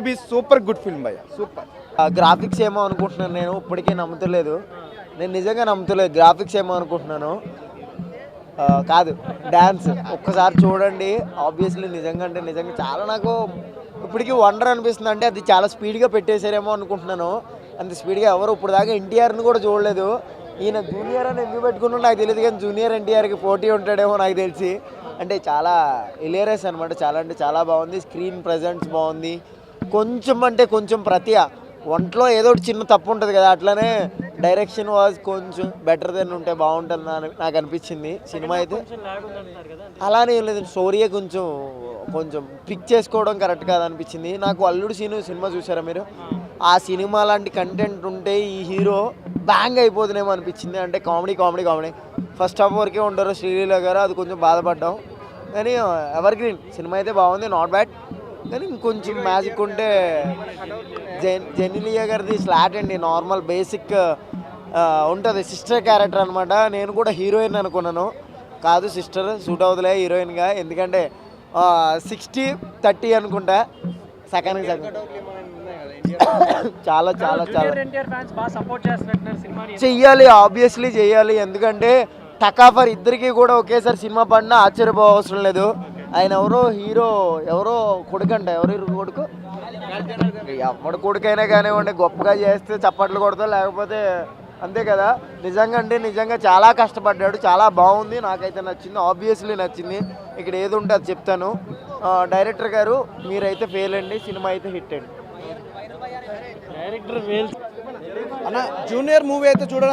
ఇది super good film భయ్య, super. Graphics ఏమో అనుకుంటున్నాను, నేను ఇప్పటికీ నమ్ముతలేదు. నేను నిజంగా నమ్ముతలేదు, గ్రాఫిక్స్ ఏమో అనుకుంటున్నాను. కాదు, డ్యాన్స్ ఒక్కసారి చూడండి. ఆబ్వియస్లీ నిజంగా అంటే నిజంగా చాలా నాకు ఇప్పటికీ వండర్ అనిపిస్తుంది. అంటే అది చాలా స్పీడ్గా పెట్టేశారేమో అనుకుంటున్నాను. అంత స్పీడ్గా ఎవరు ఇప్పుడు దాకా ఎన్టీఆర్ని కూడా చూడలేదు. ఈయన జూనియర్ అని ఎందుకు పెట్టుకున్నాడు నాకు తెలియదు, కానీ జూనియర్ ఎన్టీఆర్కి పోటీ ఉంటాడేమో నాకు తెలిసి. అంటే చాలా హిలేరియస్ అనమాట, చాలా అంటే చాలా బాగుంది. స్క్రీన్ ప్రజెన్స్ బాగుంది. కొంచెం అంటే కొంచెం ప్రతి ఒంట్లో ఏదో ఒకటి చిన్న తప్పు ఉంటుంది కదా, అట్లనే డైరెక్షన్ వాజ్ కొంచెం బెటర్ దెన్ ఉంటే బాగుంటుంది నాకు అనిపించింది. సినిమా అయితే అలానే ఏం లేదు, స్టోరీయే కొంచెం కొంచెం పిక్ చేసుకోవడం కరెక్ట్ కాదనిపించింది నాకు. అల్లుడు సినిమా చూసారా మీరు? ఆ సినిమా లాంటి కంటెంట్ ఉంటే ఈ హీరో బ్యాంగ్ అయిపోతుందేమో అనిపించింది. అంటే comedy comedy comedy first half వరకే ఉంటారు శ్రీలీల గారు, అది కొంచెం బాధపడ్డాం. కానీ ఎవర్ గ్రీన్ సినిమా అయితే బాగుంది, నాట్ బ్యాడ్. కానీ ఇంకొంచెం మ్యాజిక్ ఉంటే జెనిలియా గారిది స్లాట్ అండి, నార్మల్ బేసిక్ ఉంటుంది. సిస్టర్ క్యారెక్టర్ అనమాట. నేను కూడా హీరోయిన్ అనుకున్నాను, కాదు సిస్టర్ సూట్ అవుతులే హీరోయిన్గా. ఎందుకంటే 60-30 అనుకుంటా, సెకండ్ చాలా చాలా చాలా చెయ్యాలి, ఆబ్వియస్లీ చెయ్యాలి. ఎందుకంటే టకాఫర్ ఇద్దరికి కూడా ఒకేసారి సినిమా పడినా ఆశ్చర్యపో అవసరం లేదు. ఆయన ఎవరో హీరో, ఎవరో కొడుకంట, ఎవరు కొడుకు, ఎవడు కొడుకైనా కానివ్వండి గొప్పగా చేస్తే చప్పట్లు కొడతా, లేకపోతే అంతే కదా. నిజంగా అంటే నిజంగా చాలా కష్టపడ్డాడు, చాలా బాగుంది, నాకైతే నచ్చింది, ఆబ్వియస్లీ నచ్చింది. ఇక్కడ ఏది ఉంటే అది చెప్తాను. డైరెక్టర్ గారు మీరైతే ఫెయిల్ అండి, సినిమా అయితే హిట్ అండి. అన్న జూనియర్ మూవీ అయితే చూడ